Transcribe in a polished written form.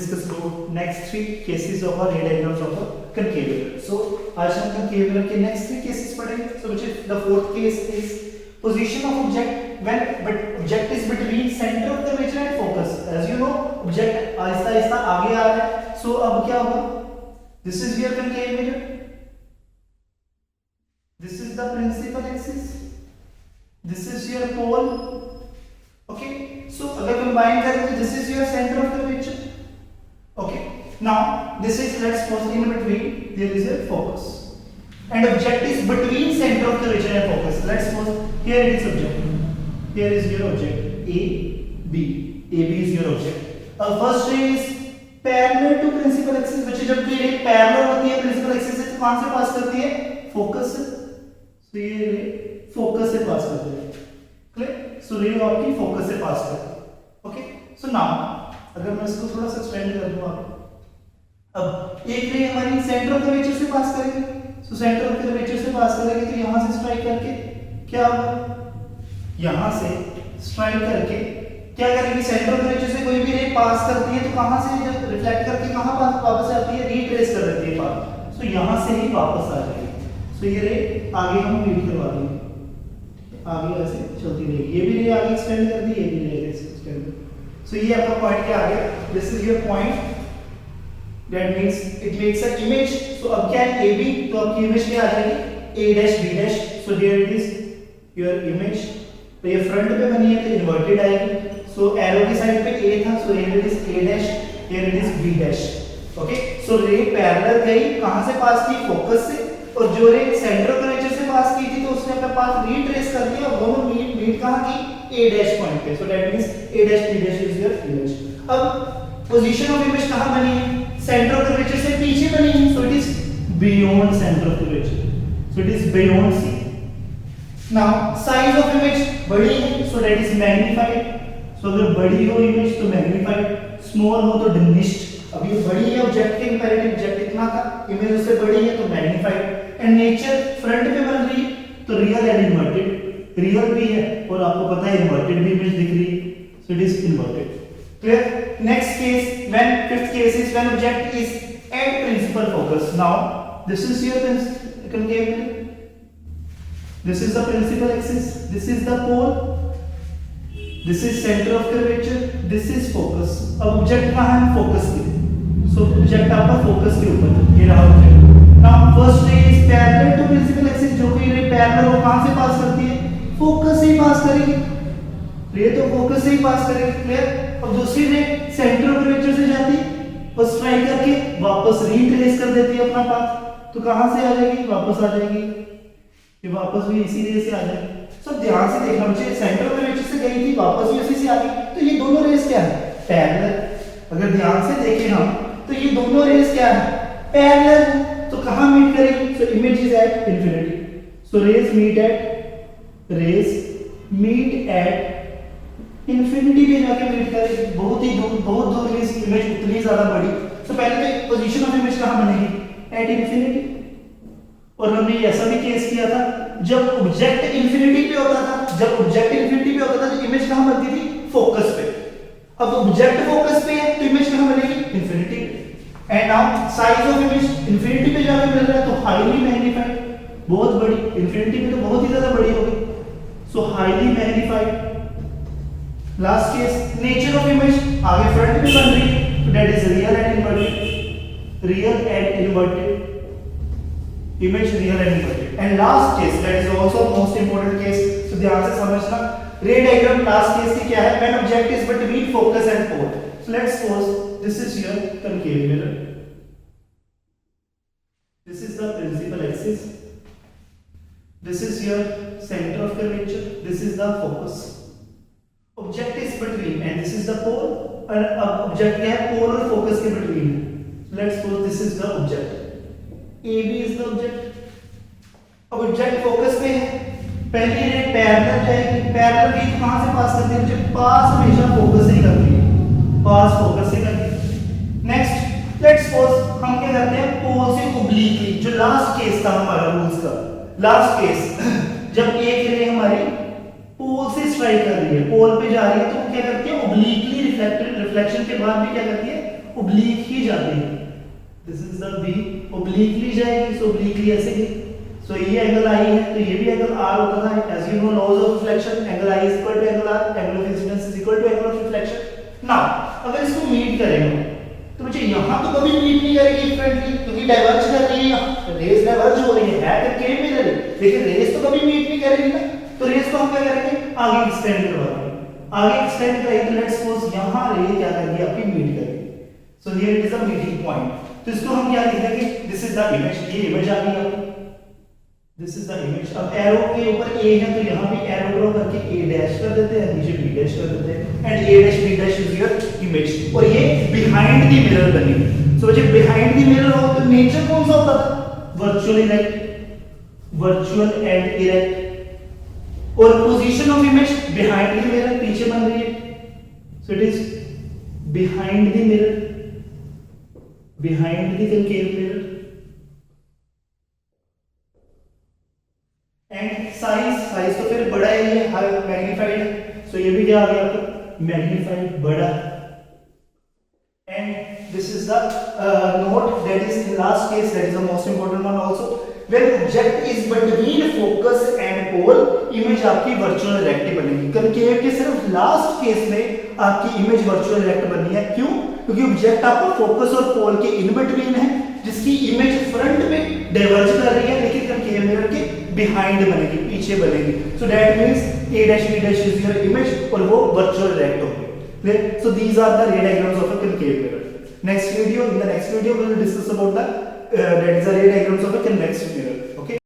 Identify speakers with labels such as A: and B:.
A: discuss about next three cases of our ray diagrams of a concave mirror. So आज हम concave mirror के next three cases पढ़ेंगे. So which is the fourth case is position of object when object is between center of the curvature and focus. As you know, object Aahista Aahista आगे आ रहा है. So अब क्या होगा? This is your concave mirror. This is the principal axis. This is your pole. Okay. So अगर combine करें तो this is your center of curvature. Okay. Now this is, let's suppose in between there is a focus, and object is between center of curvature and focus. Let's suppose here it is object. Here is your object A, B. AB is your object. First ray is parallel to principal axis, which is जब कोई ray parallel होती है principal axis से तो कहाँ से पास करती है? Focus से. So ये ray focus से पास करती है. Clear? So ray आपकी focus से पास करती है. Okay. So now अगर मैं इसको थोड़ा सा एक्सपेंड कर दूं आपको, अब एक रे हमारी सेंटर ऑफ कर्वेचर से पास करेगी. सो सेंटर ऑफ कर्वेचर से पास करेगी तो यहां से स्ट्राइक करके क्या होगा? यहां से स्ट्राइक करके क्या करेगी? सेंटर ऑफ कर्वेचर से कोई भी रे पास करती है तो कहां से जब रिफ्लेक्ट करके कहां वापस आती है? रीट्रेस कर देती है पाथ. सो यहां से ही वापस आ जाएगी. सो ये रे आगे हम मीट करवा देंगे, आगे ऐसे चलती रहेगी. ये भी रे आगे एक्सटेंड कर दी, ये भी रे एक्सटेंड कर. So ये आपका पॉइंट क्या आ गया? This is your point. That means it makes an image. So अब क्या है? AB, तो आपकी इमेज क्या आ जाएगी? A dash B dash. So here it is your image. तो ये फ्रंट पे बनी है तो इन्वर्टेड आएगी. So एरो की साइड पे A था, so here it is A dash, here it is B dash. Okay? So ray parallel गई, कहाँ से पास की? फोकस से. और जो रे सेंटर ऑफ कर्वेचर से पास की थी तो उसने अपना पाथ रीट्रेस कर दिया और दोनों मीट कहाँ की? A dash पॉइंट पे. So that means A dash B dash is your image. अब पोजीशन ऑफ इमेज कहाँ बनी है? सेंटर ऑफ कर्वेचर से पीछे बनी है. So it is beyond center of curvature. So it is beyond C. Now size of image बड़ी है, so that is magnified. So अगर बड़ी हो इमेज तो magnified, small हो तो diminished. अब ये बड़ी है ऑब्जेक्ट के कंपैरेटिव, ऑब्जेक्ट इतना था, इमेज उससे बड़ी है तो magnified. एंड नेचर फ्रंट पे बन रही है तो रियल एंड इन्वर्टेड. रियल भी है और आपको पता है इन्वर्टेड भी इमेज दिख रही है. So it is inverted. Clear? Next case, when fifth case is when object is at principal focus. Now this is your concave mirror. This is the principal axis, this is the pole, this is center of curvature, this is focus. अब object कहां है? Focus पे. So object आपका focus के ऊपर, ये रहा object. Now first ray is parallel to principal axis. जो कोई रे पैरेलल हो कहां से पास करती है? फोकस से ही पास करेगी. रे तो फोकस से ही पास करेगी. क्लियर? अब दूसरी रे सेंटर ऑफ कर्वेचर से जाती है और स्ट्राइक करके वापस रीट्रेस कर देती है अपना पाथ. तो कहां से आ जाएगी? वापस आ जाएगी. ये वापस भी इसी रे से आ जाएगी. सब ध्यान से देखना मुझे, सेंटर ऑफ कर्वेचर से गई थी, वापस भी उसी से आ गई. तो ये दोनों रेस क्या है? पैरेलल. अगर ध्यान से देखें हम तो ये दोनों रेस क्या है? पैरेलल. तो कहां मीट करेगी? So image is at infinity. So rays meet at infinity पे जाके मीट करेगी. बहुत दूर इस इमेज उतनी ज्यादा बड़ी. तो पहले तो पोजीशन ऑफ इमेज कहां बनेगी? At infinity. और हमने ऐसा भी केस किया था जब ऑब्जेक्ट इंफिनिटी पे होता था. जब ऑब्जेक्ट इंफिनिटी पे होता था तो इमेज कहां बनती थी? फोकस पे. अब ऑब्जेक्ट फोकस पे है तो इमेज कहां बनेगी? इंफिनिटी पे. And now size of image infinity पे जाके मिल रहा है तो हाईली मैग्नीफाइड. बहुत बड़ी, इंफिनिटी पे तो बहुत ही ज्यादा बड़ी होगी. सो highly magnified. Last case, nature of image आगे फ्रंट पे बन रही है तो that is real and inverted. Real and inverted image, real and inverted. And last case, that is also most important case. तो ध्यान से समझना. रे डायग्राम लास्ट केस की क्या है? When object is between focus and pole. So let's suppose this is your concave mirror, this is the principal axis, this is your center of curvature, this is the focus. Object is between and this is the pole. और object क्या है? pole और focus के between है. Let's suppose this is the object, AB is the object. अब object focus पे है, पहली रे पैरेलल जाएगी. पैरेलल गई तो कहां से पास करती है? मुझे पास हमेशा फोकस से ही करती है, पास फोकस से करती है. नेक्स्ट, लेट्स सपोज हम क्या करते हैं? पोल से ओब्लिकली. जो लास्ट केस था हमारा रूल्स का, लास्ट केस जब एक रे हमारी पोल से स्ट्राइक कर रही है, पोल पे जा रही है तो वो क्या करती है? ओब्लिकली रिफ्लेक्शन के बाद भी क्या करती है? oblique ही जाती है, this is the B, obliquely जाएगी, सो obliquely ऐसे ही, सो ये एंगल आई है तो ये भी एंगल आर होता था, as you know laws of reflection, angle i is equal to angle r, angle of incidence is equal to angle of reflection. Now अगर इसको मीट करेंगे तो बच्चे यहाँ तो कभी मीट नहीं करेगी फ्रेंडली, क्योंकि डाइवर्ज कर रही है, रेस डाइवर्ज हो रही है तो केम में रही, लेकिन रेस तो कभी मीट नहीं करेगी ना, तो रेस को हम क्या करेंगे, आगे एक्सटेंड करवाएंगे, आगे एक्सटेंड करेंगे तो लेट्स सपोज यहाँ रे क्या करेगी आपकी मीट करेगी, so here it is a meeting point, तो इसको हम क्या लिख देंगे, दिस इज द इमेज, ये इमेज आ गई आपकी, दिस इज द इमेज। अब एरो के ऊपर ए है तो यहाँ भी एरो ड्रॉ करके ए डैश कर देते हैं, नीचे बी डैश कर देते हैं, and A dash B dash is your image, और ये बिहाइंड द मिरर बनी। सो बच्चे बिहाइंड द मिरर हो तो नेचर कौन सा होता था, virtual erect, virtual and erect, और position of image behind the mirror, पीछे बन रही है, so it is behind the mirror, behind the concave mirror, and size, size तो फिर बड़ा ही है, हाई मैग्नीफाइड है, सो ये भी क्या आ गया आपका मैग्नीफाइड बड़ा, and this is the note that is in last case, that is the most important one also, when object is between focus and pole, image आपकी वर्चुअल इरेक्ट बनेगी। कनकेव के सिर्फ लास्ट केस में आपकी image virtual erect बननी है, क्यों, क्योंकि ऑब्जेक्ट आपका फोकस और पोल के इन बिटवीन है, जिसकी इमेज फ्रंट में डाइवर्ज कर रही है, लेकिन कनकेव मिरर के बिहाइंड बनेगी, पीछे बनेगी, so that means A dash B dash is your image, और वो वर्चुअल इरेक्ट होगी, clear. So these are the ray diagrams of a concave mirror. Next video, in the next video we will discuss about the that is the ray diagrams of a convex mirror, okay।